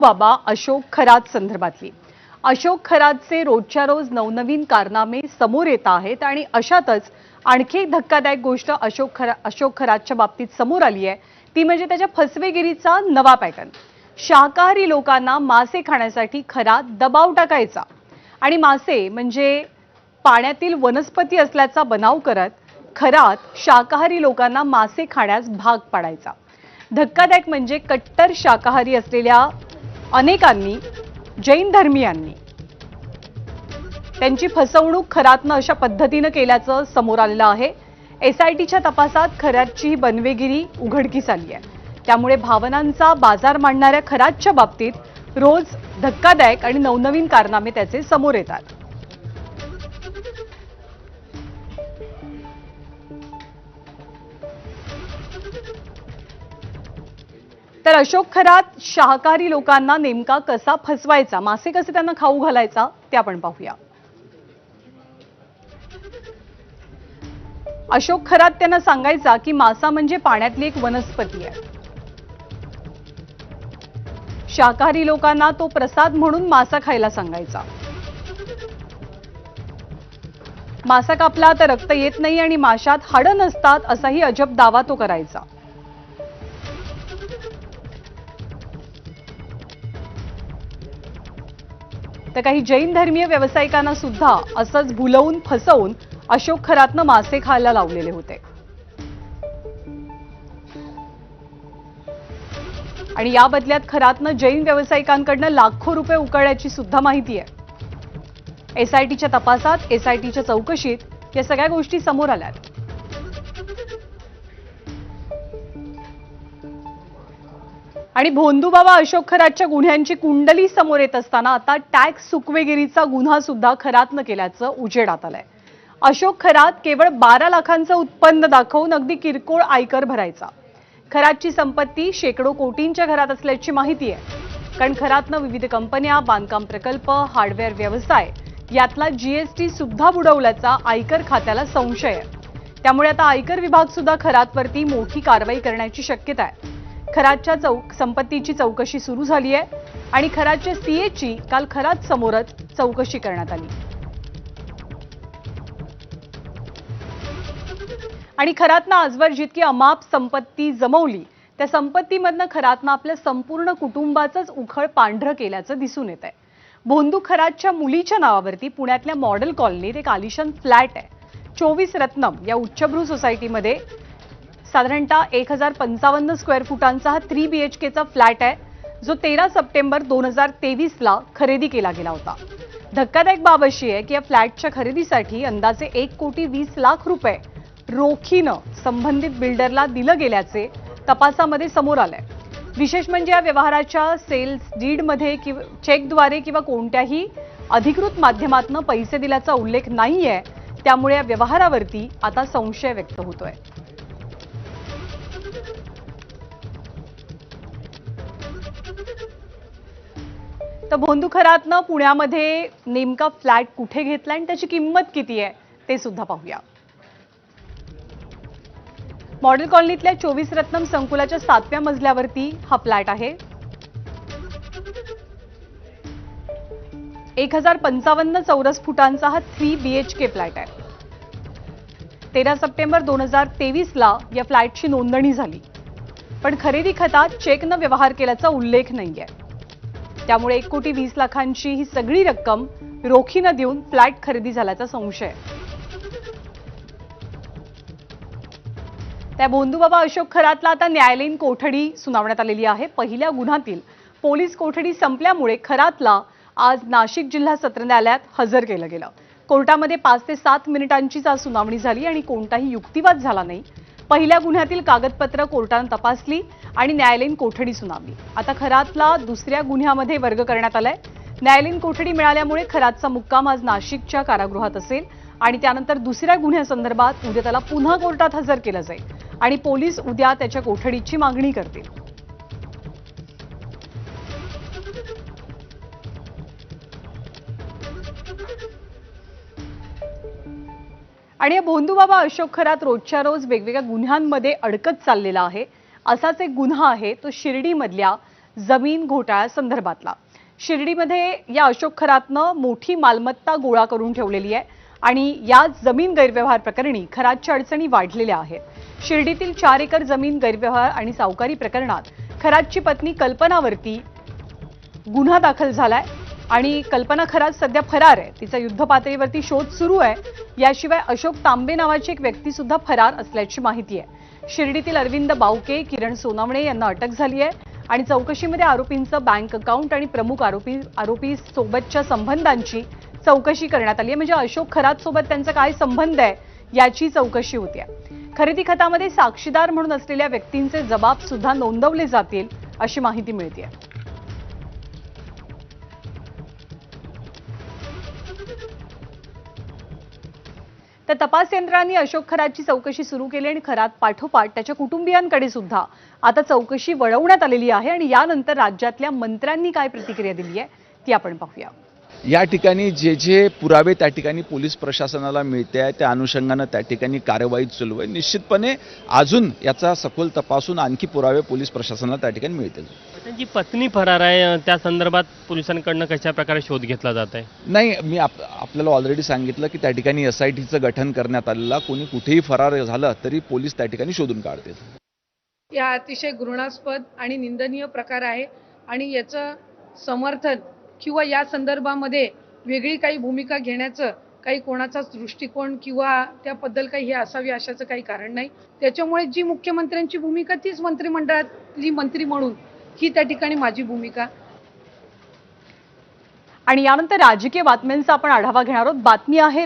बाबा अशोक खरात संदर्भातली अशोक खरातचे रोजच्या रोज नवनवीन कारनामे समोर येत आहेत आणि अशातच आणखी एक धक्कादायक गोष्ट अशोक खरातच्या बाबतीत समोर आली आहे ती म्हणजे त्याच्या फसवेगिरीचा नवा पॅटर्न। शाकाहारी लोकांना मासे खाण्यासाठी खरात दबाव टाकायचा आणि मासे म्हणजे पाण्यातील वनस्पती असल्याचा बनाव करत खरात शाकाहारी लोकांना मासे खाण्यास भाग पाडायचा। धक्कादायक म्हणजे कट्टर शाकाहारी असलेल्या अनेकांनी जैन धर्मीयांनी त्यांची फसवणूक खरातनं अशा पद्धतीनं केल्याचं समोर आलेलं आहे। एसआयटीच्या तपासात खरातची बनवेगिरी उघडकीस आली आहे। त्यामुळे भावनांचा बाजार मांडणाऱ्या खरातच्या बाबतीत रोज धक्कादायक आणि नवनवीन कारनामे त्याचे समोर येतात। तर अशोक खरात शाकाहारी लोकांना नेमका कसा फसवायचा, मासे कसे त्यांना खाऊ घालायचा ते आपण पाहूया। अशोक खरात त्यांना सांगायचा की मासा म्हणजे पाण्यातली एक वनस्पती आहे। शाकाहारी लोकांना तो प्रसाद म्हणून मासा खायला सांगायचा। मासा कापला तर रक्त येत नाही आणि माशात हाडं नसतात असाही अजब दावा तो करायचा। तर काही जैन धर्मीय व्यावसायिकांना सुद्धा असंच भुलवून फसवून अशोक खरातनं मासे खायला लावलेले होते आणि या बदल्यात खरातनं जैन व्यावसायिकांकडनं लाखो रुपये उकळल्याची सुद्धा माहिती आहे। एसआयटीच्या तपासात एसआयटीच्या चौकशीत या सगळ्या गोष्टी समोर आल्यात। आणि भोंदूबाबा अशोक खरातच्या गुन्ह्यांची कुंडली समोर येत असताना आता टॅक्स चुकवेगिरीचा गुन्हा सुद्धा खरातनं केल्याचं उजेडात आलंय। अशोक खरात केवळ 12 लाखांचं उत्पन्न दाखवून अगदी किरकोळ आयकर भरायचा। खरातची संपत्ती शेकडो कोटींच्या घरात असल्याची माहिती आहे। कारण खरातनं विविध कंपन्या, बांधकाम प्रकल्प, हार्डवेअर व्यवसाय यातला जीएसटी सुद्धा बुडवल्याचा आयकर खात्याला संशय आहे। त्यामुळे आता आयकर विभाग सुद्धा खरातवरती मोठी कारवाई करण्याची शक्यता आहे। खरातच्या संपत्तीची चौकशी सुरू झाली आहे आणि खरातच्या सीएची काल खरात समोरच चौकशी करण्यात आली आणि खरातनं आजवर जितकी अमाप संपत्ती जमवली त्या संपत्तीमधनं खरातनं आपल्या संपूर्ण कुटुंबाचंच उखळ पांढरं केल्याचं दिसून येत आहे। भोंदू खरातच्या मुलीच्या नावावरती पुण्यातल्या मॉडेल कॉलनीत एक आलिशान फ्लॅट आहे। 24 रत्नम या उच्चभ्रू सोसायटीमध्ये साधारणतः 1055 स्क्वेअर फुटांचा हा 3 BHKचा फ्लॅट आहे, जो 13 सप्टेंबर 2023 ला खरेदी केला गेला होता। धक्कादायक बाब अशी आहे की या फ्लॅटच्या खरेदीसाठी अंदाजे 1,20,00,000 रुपये रोखीनं संबंधित बिल्डरला दिलं गेल्याचे तपासामध्ये समोर आलंय। विशेष म्हणजे या व्यवहाराच्या सेल्स डीडमध्ये किंवा चेकद्वारे किंवा कोणत्याही अधिकृत माध्यमातून पैसे दिल्याचा उल्लेख नाहीये। त्यामुळे या व्यवहारावरती आता संशय व्यक्त होतोय। तर भोंदू खरातनं पुण्यामध्ये नेमका फ्लॅट कुठे घेतला आणि त्याची किंमत किती आहे ते सुद्धा पाहूया। मॉडेल कॉलनीतल्या 24 रत्नम संकुलाच्या 7व्या मजल्यावरती हा फ्लॅट आहे। 1055 चौरस फुटांचा हा 3 BHK फ्लॅट आहे। 13 सप्टेंबर 2023 ला या फ्लॅटची नोंदणी झाली, पण खरेदी खात्यात चेकनं व्यवहार केल्याचा उल्लेख नाहीये। त्यामुळे 1,20,00,000 ही सगळी रक्कम रोखीनं देऊन फ्लॅट खरेदी झाल्याचा संशय आहे। त्या भोंदूबाबा अशोक खरातला आता न्यायालयीन कोठडी सुनावण्यात आलेली आहे। पहिल्या गुन्ह्यातील पोलीस कोठडी संपल्यामुळे खरातला आज नाशिक जिल्हा सत्र न्यायालयात हजर केलं गेलं। कोर्टामध्ये 5 ते 7 मिनिटांचीच आज सुनावणी झाली आणि कोणताही युक्तिवाद झाला नाही। पहिल्या गुन्ह्यातील कागदपत्र कोर्टाने तपासली आणि न्यायालयीन कोठडी सुनावली। आता खरातला दुसऱ्या गुन्ह्यामध्ये वर्ग करण्यात आलाय। न्यायालयीन कोठडी मिळाल्यामुळे खरातचा मुक्काम आज नाशिकच्या कारागृहात असेल आणि त्यानंतर दुसऱ्या गुन्ह्यासंदर्भात उद्या त्याला पुन्हा कोर्टात हजर केलं जाईल आणि पोलीस उद्या त्याच्या कोठडीची मागणी करतील। आणि या भोंदूबाबा अशोक खरात रोजच्या रोज वेगवेगळ्या गुन्ह्यांमध्ये अडकत चाललेला आहे। असाच एक गुन्हा आहे तो शिर्डीमधल्या जमीन घोटाळ्या संदर्भातला। शिर्डीमध्ये या अशोक खरातनं मोठी मालमत्ता गोळा करून ठेवलेली आहे आणि या जमीन गैरव्यवहार प्रकरणी खरातच्या अडचणी वाढलेल्या आहेत। शिर्डीतील 4 एकर जमीन गैरव्यवहार आणि सावकारी प्रकरणात खरातची पत्नी कल्पनावरती गुन्हा दाखल झालाय आणि कल्पना खरात सध्या फरार आहे। तिचा युद्ध पातळीवरती शोध सुरू आहे। याशिवाय अशोक तांबे नावाची एक व्यक्ती सुद्धा फरार असल्याची माहिती आहे। शिर्डीतील अरविंद बावके, किरण सोनावणे यांना अटक झाली आहे आणि चौकशीमध्ये आरोपींचं बँक अकाउंट आणि प्रमुख आरोपी सोबतच्या संबंधांची चौकशी करण्यात आली आहे। म्हणजे अशोक खरात सोबत त्यांचा काय संबंध आहे याची चौकशी होते। खरेदी खतामध्ये साक्षीदार म्हणून असलेल्या व्यक्तींचे जबाब सुद्धा नोंदवले जातील अशी माहिती मिळते। तर तपास यंत्रणांनी अशोक खरातची चौकशी सुरू केली आणि खरात पाठोपाठ त्याच्या कुटुंबियांकडे सुद्धा आता चौकशी वळवण्यात आलेली आहे आणि यानंतर राज्यातल्या मंत्र्यांनी काय प्रतिक्रिया दिली आहे ती आपण पाहूया। या ठिकाणी जे पुरावे त्या ठिकाणी पोलीस प्रशासनाला मिळते आहे त्या अनुषंगाने त्या ठिकाणी कारवाई चालू आहे। निश्चितपणे अजून याचा सखोल तपासून आणखी पुरावे पोलीस प्रशासनाला त्या ठिकाणी मिळतील। त्यांची पत्नी फरार आहे, त्या संदर्भात पोलिसांकडून कशा प्रकारे शोध घेतला जात आहे? नाही, मी आपल्याला ऑलरेडी सांगितलं की त्या ठिकाणी SITचं गठन करण्यात आलेलं, कोणी कुठेही फरार झालं तरी पोलीस त्या ठिकाणी शोधून काढतील। या अतिशय घृणास्पद आणि निंदनीय प्रकार आहे आणि याचं समर्थन किंवा या संदर्भामध्ये वेगळी काही भूमिका घेण्याचं काही कोणाचाच दृष्टिकोन किंवा त्याबद्दल काही हे असावी अशाचं काही कारण नाही। त्याच्यामुळे जी मुख्यमंत्र्यांची भूमिका तीच मंत्रिमंडळातली मंत्री म्हणून ही त्या ठिकाणी माझी भूमिका। आणि यानंतर राजकीय बातम्यांचा आपण आढावा घेणार आहोत। बातमी आहे